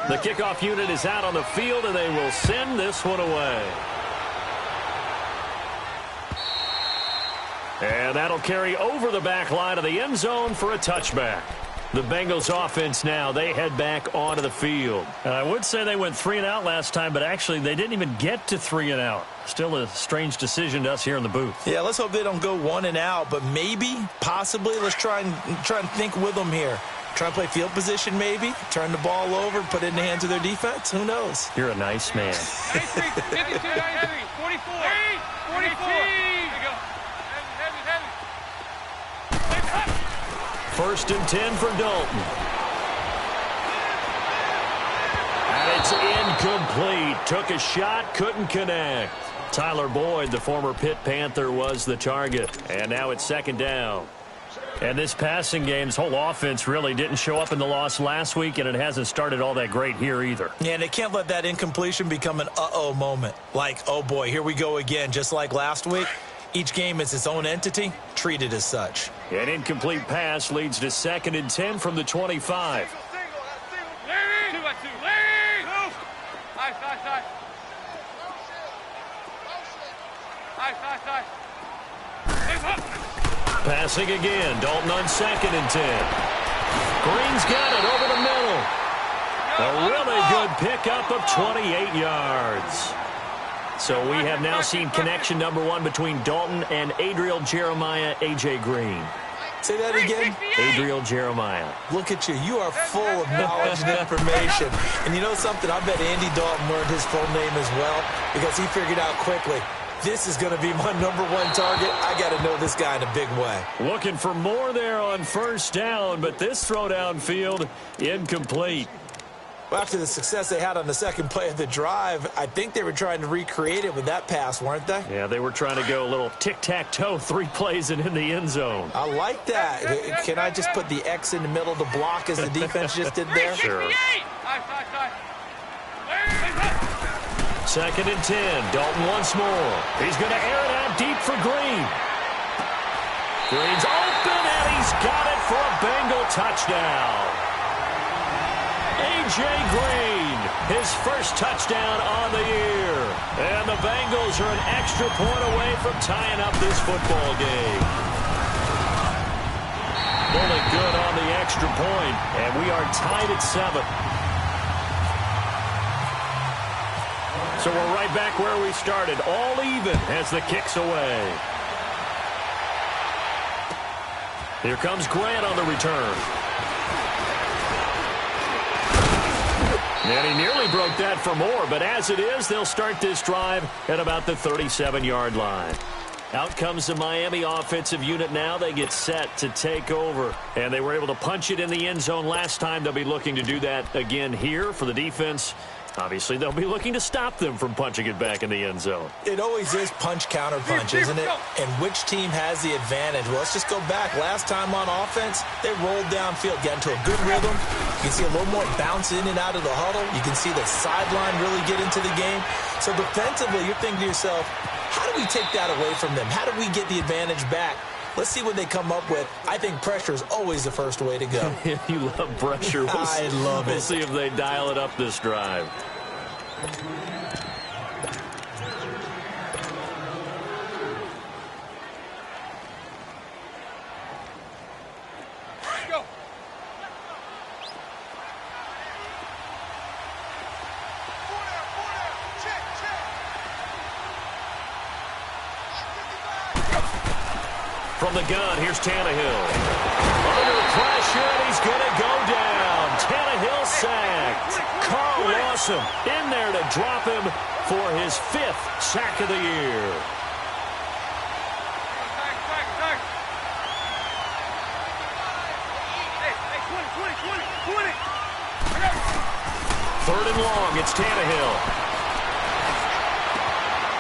The kickoff unit is out on the field, and they will send this one away. And that'll carry over the back line of the end zone for a touchback. The Bengals offense now, they head back onto the field. And I would say they went 3 and out last time, but actually they didn't even get to 3 and out. Still a strange decision to us here in the booth. Yeah, let's hope they don't go 1 and out, but maybe, possibly, let's try and think with them here. Try and play field position maybe, turn the ball over, put it in the hands of their defense. Who knows? You're a nice man. 52, 44. 44. First and 10 for Dalton. And it's incomplete. Took a shot, couldn't connect. Tyler Boyd, the former Pitt Panther, was the target. And now it's 2nd down. And this passing game's whole offense really didn't show up in the loss last week, and it hasn't started all that great here either. Yeah, and they can't let that incompletion become an uh-oh moment. Like, oh boy, here we go again, just like last week. Each game is its own entity, treated as such. An incomplete pass leads to 2nd and 10 from the 25. Passing again. Dalton on 2nd and 10. Green's got it over the middle. A really good pickup of 28 yards. So we have now seen connection number 1 between Dalton and Adriel Jeremiah, A.J. Green. Say that again. Adriel Jeremiah. Look at you. You are full of knowledge and information. And you know something? I bet Andy Dalton learned his full name as well because he figured out quickly, this is going to be my number 1 target. I got to know this guy in a big way. Looking for more there on 1st down, but this throw downfield incomplete. Well, after the success they had on the 2nd play of the drive, I think they were trying to recreate it with that pass, weren't they? Yeah, they were trying to go a little tic-tac-toe, 3 plays and in the end zone. I like that. Can I just put the X in the middle of the block as the defense just did there? Sure. 2nd and 10. Dalton once more. He's going to air it out deep for Green. Green's open, and he's got it for a Bengal touchdown. A.J. Green, his first touchdown on the year. And the Bengals are an extra point away from tying up this football game. Only good on the extra point, and we are tied at 7. So we're right back where we started, all even as the kick's away. Here comes Grant on the return. And he nearly broke that for more, but as it is, they'll start this drive at about the 37-yard line. Out comes the Miami offensive unit now. They get set to take over. And they were able to punch it in the end zone last time. They'll be looking to do that again here for the defense. Obviously, they'll be looking to stop them from punching it back in the end zone. It always is punch, counter punch, isn't it? And which team has the advantage? Well, let's just go back. Last time on offense, they rolled downfield, got into a good rhythm. You can see a little more bounce in and out of the huddle. You can see the sideline really get into the game. So defensively, you're thinking to yourself, how do we take that away from them? How do we get the advantage back? Let's see what they come up with. I think pressure is always the first way to go. You love pressure. I love it. We'll see if they dial it up this drive. Go. From the gun, here's Tannehill. Under pressure, and he's going to go down. Tannehill sacked. Carl Lawson in there to drop him for his 5th sack of the year. Third and long, it's Tannehill.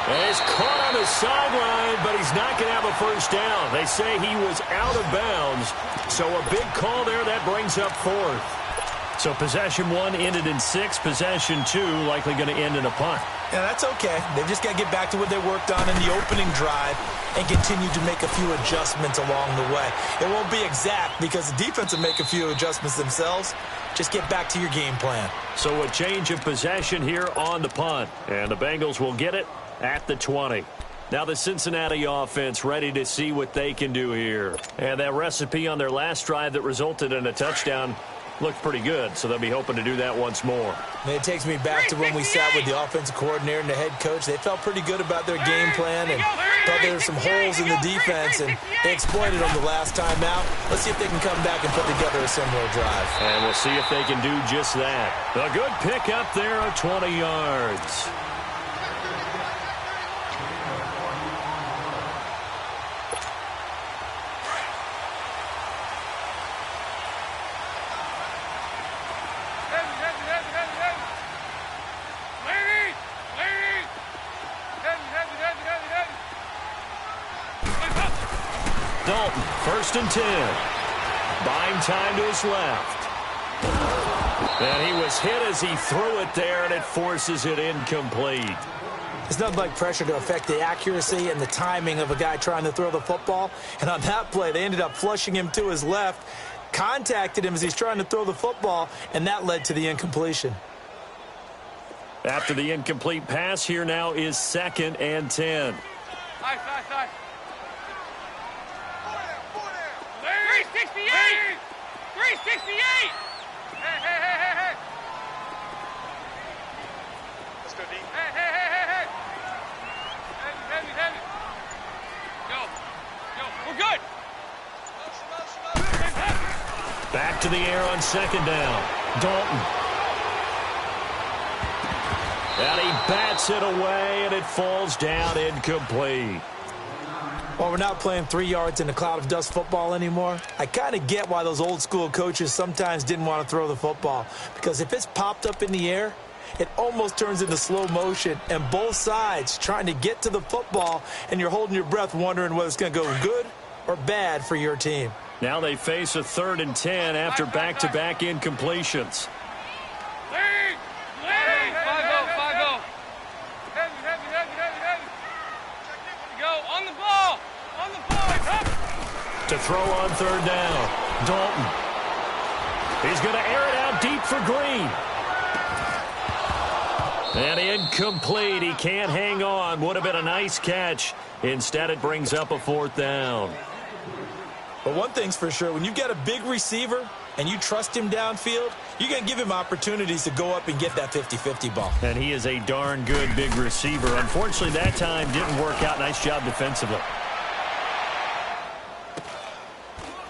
And he's caught on the sideline, but he's not going to have a first down. They say he was out of bounds, so a big call there. That brings up 4th. So possession 1 ended in 6. Possession 2 likely going to end in a punt. Yeah, that's okay. They've just got to get back to what they worked on in the opening drive and continue to make a few adjustments along the way. It won't be exact because the defense will make a few adjustments themselves. Just get back to your game plan. So a change of possession here on the punt. And the Bengals will get it at the 20. Now the Cincinnati offense ready to see what they can do here. And that recipe on their last drive that resulted in a touchdown looked pretty good, so they'll be hoping to do that once more. And it takes me back to when we sat with the offensive coordinator and the head coach. They felt pretty good about their game plan and thought there were some holes in the defense, and they exploited them the last time out. Let's see if they can come back and put together a similar drive. And we'll see if they can do just that. A good pickup there of 20 yards. Dalton, 1st and 10. Buying time to his left. And he was hit as he threw it there, and it forces it incomplete. It's nothing like pressure to affect the accuracy and the timing of a guy trying to throw the football. And on that play, they ended up flushing him to his left, contacted him as he's trying to throw the football, and that led to the incompletion. After the incomplete pass, here now is 2nd and 10. Nice. 368! 368! Hey! Let's go deep. Hey. Heavy. Go. We're good. Back to the air on 2nd down. Dalton. And he bats it away, and it falls down incomplete. Well, we're not playing 3 yards in a cloud of dust football anymore. I kind of get why those old school coaches sometimes didn't want to throw the football. Because if it's popped up in the air, it almost turns into slow motion. And both sides trying to get to the football, and you're holding your breath wondering whether it's going to go good or bad for your team. Now they face a 3rd and 10 after back-to-back incompletions. To throw on 3rd down. Dalton. He's going to air it out deep for Green. And incomplete. He can't hang on. Would have been a nice catch. Instead, it brings up a 4th down. But one thing's for sure, when you've got a big receiver and you trust him downfield, you're going to give him opportunities to go up and get that 50-50 ball. And he is a darn good big receiver. Unfortunately, that time didn't work out. Nice job defensively.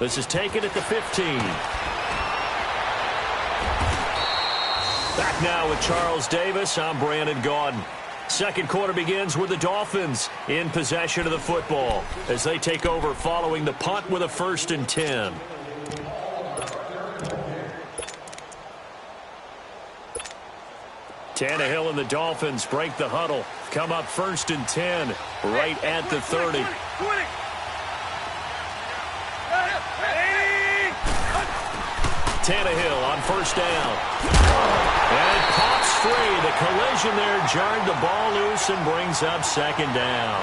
This is taken at the 15. Back now with Charles Davis. I'm Brandon Gaudin. Second quarter begins with the Dolphins in possession of the football as they take over following the punt with a 1st and 10. Tannehill and the Dolphins break the huddle. Come up 1st and 10 right at the 30. Tannehill on 1st down. And it pops free. The collision there jarred the ball loose and brings up 2nd down.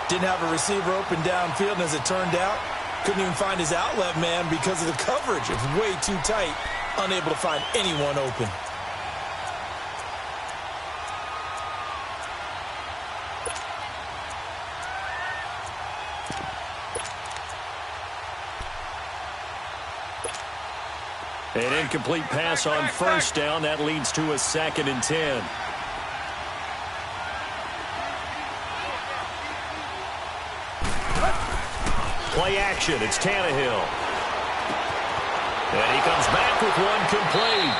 Didn't have a receiver open downfield, and as it turned out, couldn't even find his outlet man because of the coverage. It was way too tight, unable to find anyone open. An incomplete pass on 1st down. That leads to a 2nd and 10. Play action. It's Tannehill. And he comes back with one complete.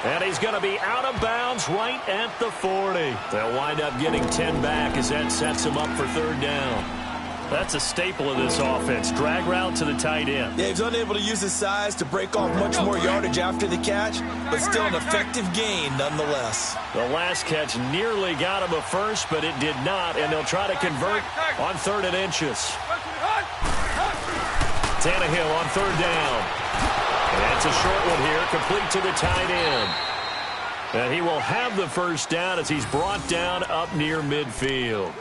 And he's going to be out of bounds right at the 40. They'll wind up getting 10 back as that sets him up for 3rd down. That's a staple of this offense. Drag route to the tight end. Yeah, he's unable to use his size to break off much more yardage after the catch, but still an effective gain nonetheless. The last catch nearly got him a 1st, but it did not, and they'll try to convert on 3rd and inches. Tannehill on 3rd down. And it's a short one here, complete to the tight end. And he will have the 1st down as he's brought down up near midfield.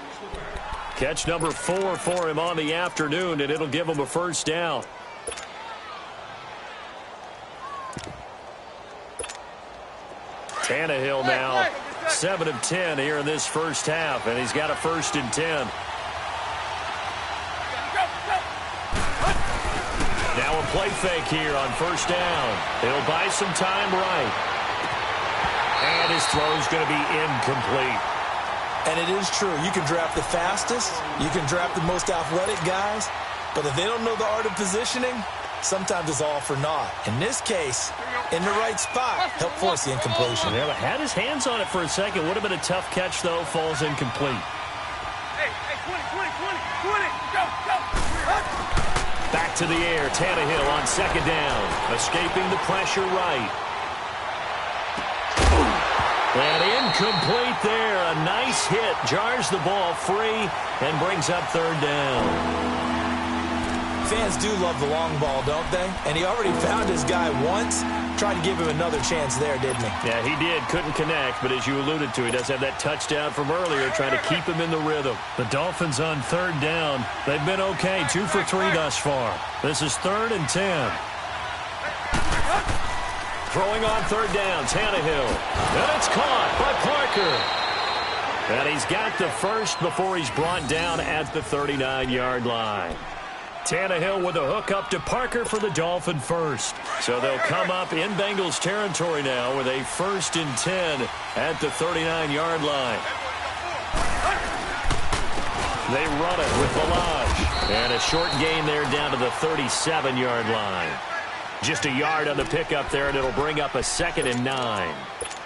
Catch number 4 for him on the afternoon, and it'll give him a 1st down. Tannehill now 7 of 10 here in this first half, and he's got a 1st and 10. Now a play fake here on 1st down. He'll buy some time right. And his throw's going to be incomplete. And it is true. You can draft the fastest. You can draft the most athletic guys. But if they don't know the art of positioning, sometimes it's all for naught. In this case, in the right spot, helped force the incompletion. Yeah, had his hands on it for a second. Would have been a tough catch, though. Falls incomplete. Hey, 20. Go. Back to the air. Tannehill on 2nd down. Escaping the pressure right. And incomplete there. A nice hit. Jars the ball free and brings up 3rd down. fans do love the long ball, don't they? And he already found his guy once. Tried to give him another chance there, didn't he? Yeah, he did. Couldn't connect, but as you alluded to, he does have that touchdown from earlier, trying to keep him in the rhythm. The Dolphins on third down. They've been okay, 2 for 3 thus far. This is 3rd and 10. Throwing on third down, Tannehill. And it's caught by Parker. And he's got the first before he's brought down at the 39-yard line. Tannehill with a hook up to Parker for the Dolphin first. So they'll come up in Bengals territory now with a 1st and 10 at the 39-yard line. They run it with Balaj. And a short gain there down to the 37-yard line. Just a yard on the pickup there, and it'll bring up a 2nd and 9.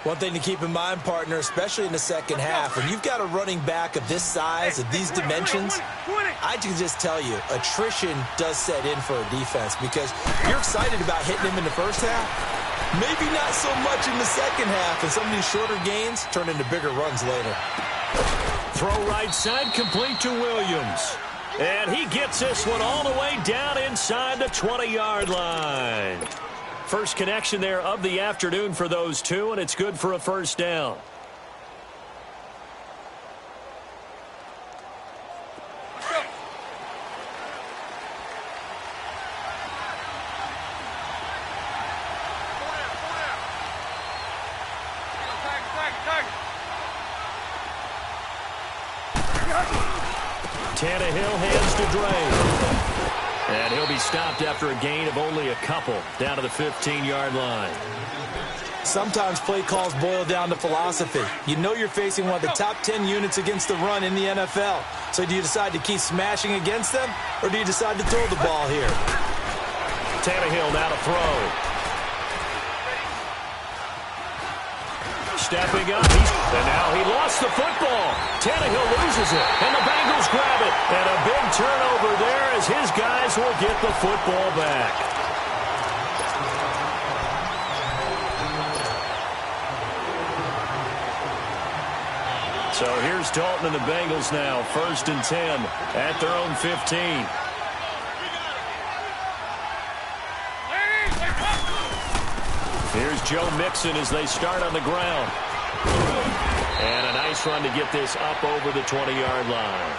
One thing to keep in mind, partner, especially in the second half, when you've got a running back of this size, of these dimensions, I can just tell you, attrition does set in for a defense because you're excited about hitting him in the first half. Maybe not so much in the second half, and some of these shorter gains turn into bigger runs later. Throw right side, complete to Williams. And he gets this one all the way down inside the 20-yard line. First connection there of the afternoon for those two, and it's good for a first down. Tannehill hands to Dre. And he'll be stopped after a gain of only a couple down to the 15-yard line. Sometimes play calls boil down to philosophy. You know you're facing one of the top 10 units against the run in the NFL. So do you decide to keep smashing against them, or do you decide to throw the ball here? Tannehill now to throw. Stepping up, and now he lost the football. Tannehill loses it, and the Bengals grab it. And a big turnover there as his guys will get the football back. So here's Dalton and the Bengals now, 1st and 10 at their own 15. Here's Joe Mixon as they start on the ground. And a nice run to get this up over the 20-yard line.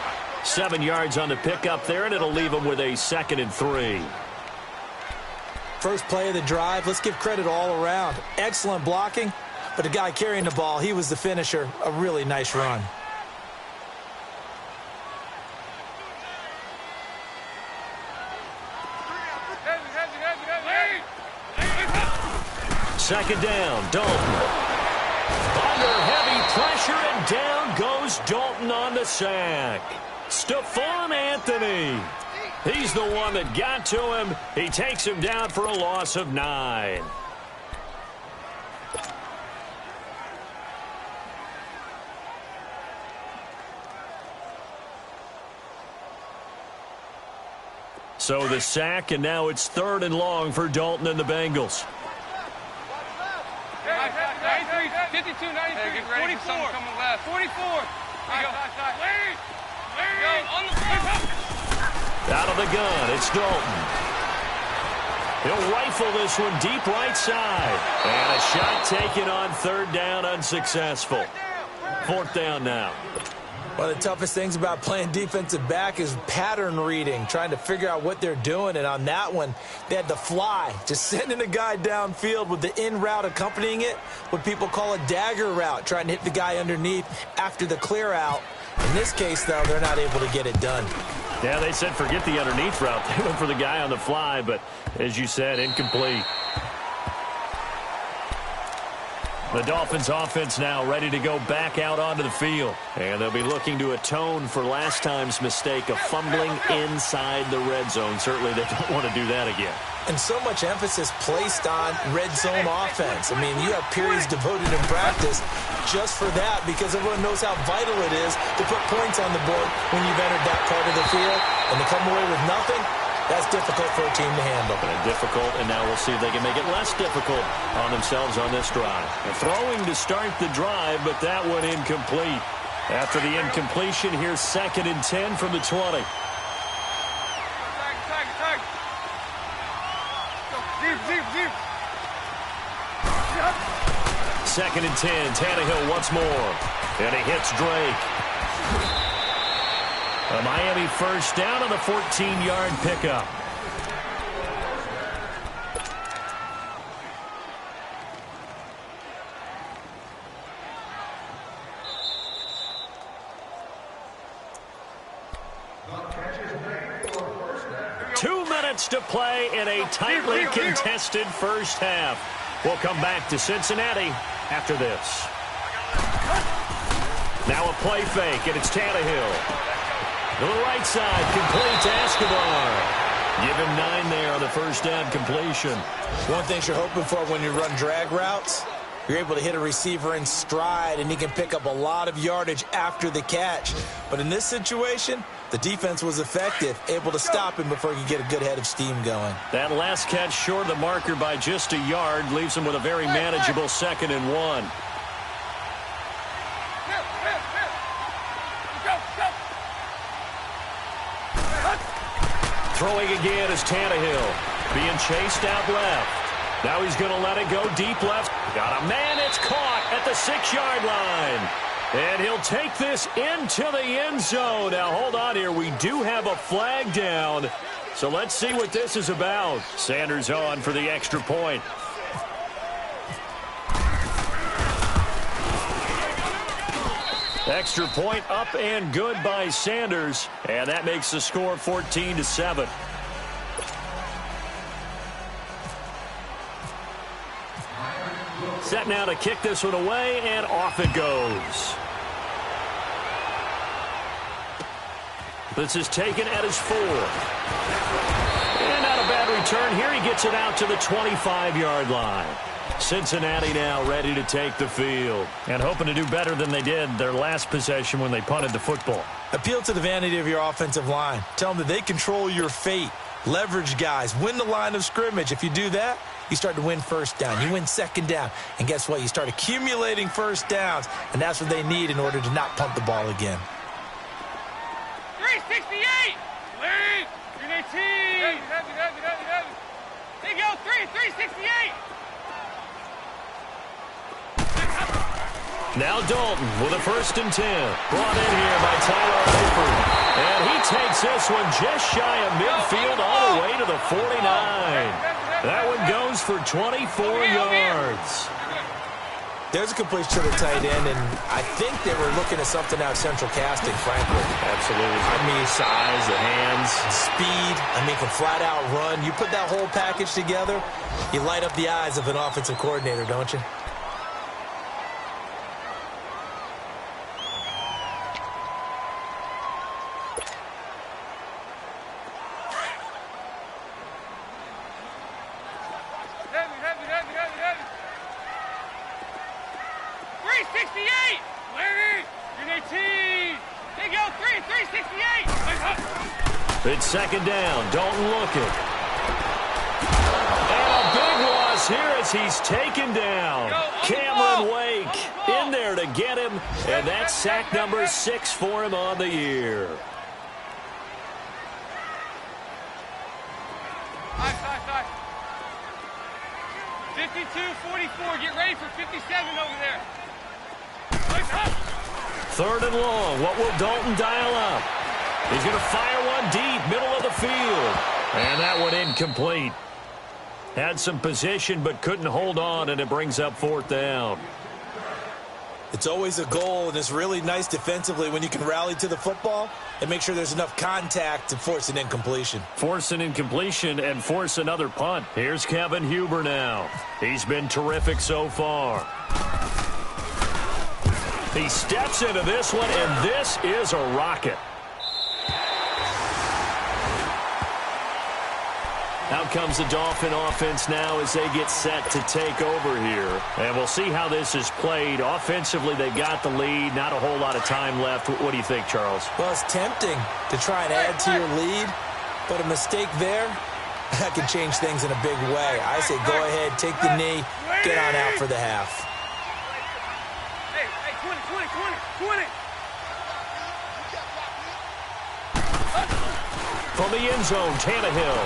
7 yards on the pickup there, and it'll leave them with a 2nd and 3. First play of the drive, let's give credit all around. Excellent blocking, but the guy carrying the ball, he was the finisher. A really nice run. Second down, Dalton. Under heavy pressure, and down goes Dalton on the sack. Stephon Anthony. He's the one that got to him. He takes him down for a loss of 9. So the sack, and now it's 3rd and long for Dalton and the Bengals. 52, 93, 44, 44. Out of the gun, it's Dalton. He'll rifle this one deep right side. And a shot taken on 3rd down, unsuccessful. 4th down now. One of the toughest things about playing defensive back is pattern reading, trying to figure out what they're doing. And on that one, they had to fly, just sending a guy downfield with the in route accompanying it, what people call a dagger route, trying to hit the guy underneath after the clear out. In this case, though, they're not able to get it done. Yeah, they said forget the underneath route. They went for the guy on the fly, but as you said, incomplete. The Dolphins offense now ready to go back out onto the field. And they'll be looking to atone for last time's mistake of fumbling inside the red zone. Certainly they don't want to do that again. And so much emphasis placed on red zone offense. I mean, you have periods devoted in practice just for that because everyone knows how vital it is to put points on the board when you've entered that part of the field. And to come away with nothing, that's difficult for a team to handle. Difficult, and now we'll see if they can make it less difficult on themselves on this drive. Throwing to start the drive, but that one incomplete. After the incompletion, here's 2nd and 10 from the 20. Second and 10. Tannehill once more. And he hits Drake. A Miami first down on the 14-yard pickup. To play in a tightly contested first half. We'll come back to Cincinnati after this. Now a play fake, and it's Tannehill. To the right side, complete to Escobar. Give him 9 there on the first down completion. One thing you're hoping for when you run drag routes, you're able to hit a receiver in stride, and he can pick up a lot of yardage after the catch. But in this situation, the defense was effective, able to stop him before he could get a good head of steam going. That last catch short of the marker by just a yard leaves him with a very manageable 2nd and 1. Throwing again is Tannehill. Being chased out left. Now he's going to let it go deep left. Got a man. It's caught at the 6-yard line. And he'll take this into the end zone. Now, hold on here. We do have a flag down. So let's see what this is about. Sanders on for the extra point. Extra point up and good by Sanders. And that makes the score 14-7. Set now to kick this one away, and off it goes. This is taken at his 4. And not a bad return here. He gets it out to the 25-yard line. Cincinnati now ready to take the field and hoping to do better than they did their last possession when they punted the football. Appeal to the vanity of your offensive line. Tell them that they control your fate. Leverage guys. Win the line of scrimmage. If you do that, you start to win first down. You win 2nd down. And guess what? You start accumulating first downs. And that's what they need in order to not punt the ball again. 368! Lead! You're 18! They go 368! Now Dalton with a 1st and 10. Brought in here by Tyler Eifert. And he takes this one just shy of midfield all the way to the 49. That one goes for 24 yards. There's a completion to the tight end, and I think they were looking at something out central casting, frankly. Absolutely. I mean, size, the hands. Speed. I mean, can flat out run. You put that whole package together, you light up the eyes of an offensive coordinator, don't you? It's 2nd down. Dalton looking. And a big loss here as he's taken down. Cameron Wake in there to get him. And that's sack number 6 for him on the year. Side. 52-44. Get ready for 57 over there. 3rd and long. What will Dalton dial up? He's going to fire one deep, middle of the field. And that one incomplete. Had some position but couldn't hold on, and it brings up 4th down. It's always a goal, and it's really nice defensively when you can rally to the football and make sure there's enough contact to force an incompletion. Force an incompletion and force another punt. Here's Kevin Huber now. He's been terrific so far. He steps into this one, and this is a rocket. Out comes the Dolphin offense now as they get set to take over here. And we'll see how this is played. Offensively, they've got the lead. Not a whole lot of time left. What do you think, Charles? Well, it's tempting to try and add to your lead, but a mistake there, that can change things in a big way. I say go ahead, take the knee, get on out for the half. From the end zone, Tannehill.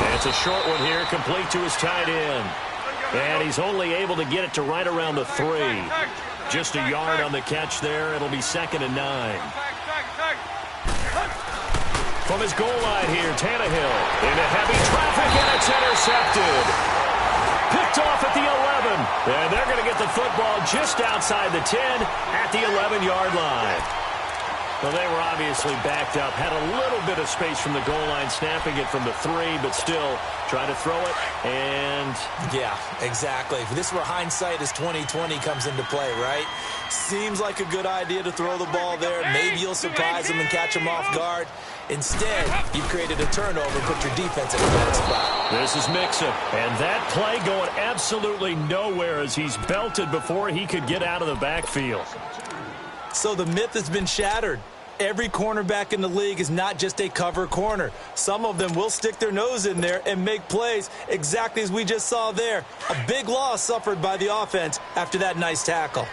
And it's a short one here, complete to his tight end. And he's only able to get it to right around the 3. Just a yard on the catch there. It'll be 2nd and 9. From his goal line here, Tannehill into heavy traffic, and it's intercepted. Picked off at the 11. And they're going to get the football just outside the 10 at the 11-yard line. Well, they were obviously backed up. Had a little bit of space from the goal line, snapping it from the 3, but still trying to throw it. And yeah, exactly. This is where hindsight is 20/20 comes into play, right? Seems like a good idea to throw the ball there. Maybe you'll surprise them and catch them off guard. Instead, you've created a turnover and put your defense in a bad spot. This is Mixon. And that play going absolutely nowhere as he's belted before he could get out of the backfield. So the myth has been shattered. Every cornerback in the league is not just a cover corner. Some of them will stick their nose in there and make plays exactly as we just saw there. A big loss suffered by the offense after that nice tackle.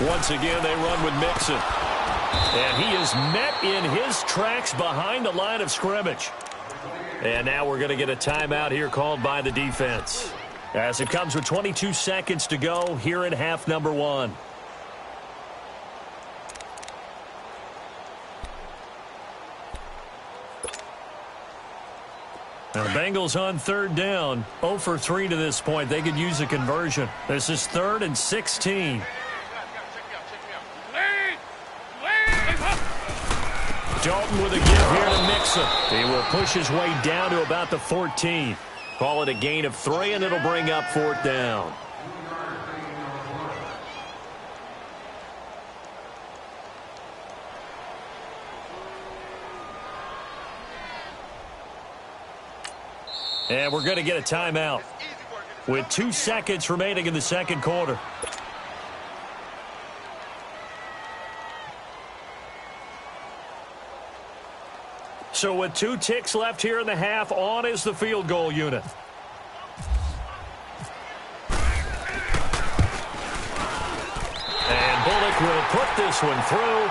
Once again, they run with Mixon. And he is met in his tracks behind the line of scrimmage. And now we're going to get a timeout here called by the defense, as it comes with 22 seconds to go here in half number 1. Now the Bengals on 3rd down, 0 for 3 to this point. They could use a conversion. This is 3rd and 16. Dalton with a give here to Mixon. He will push his way down to about the 14. Call it a gain of 3, and it'll bring up 4th down. And we're going to get a timeout with 2 seconds remaining in the second quarter. So with 2 ticks left here in the half, on is the field goal unit. And Bullock will put this one through.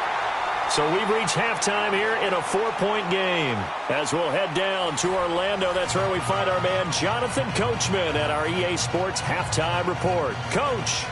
So we've reached halftime here in a 4-point game. As we'll head down to Orlando, that's where we find our man Jonathan Coachman at our EA Sports Halftime Report. Coach.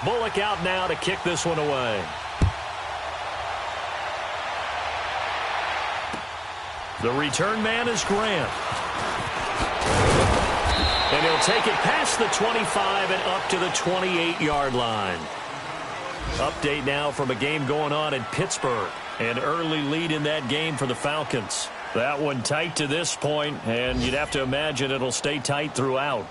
Bullock out now to kick this one away. The return man is Grant. And he'll take it past the 25 and up to the 28-yard line. Update now from a game going on in Pittsburgh. An early lead in that game for the Falcons. That one tight to this point, and you'd have to imagine it'll stay tight throughout.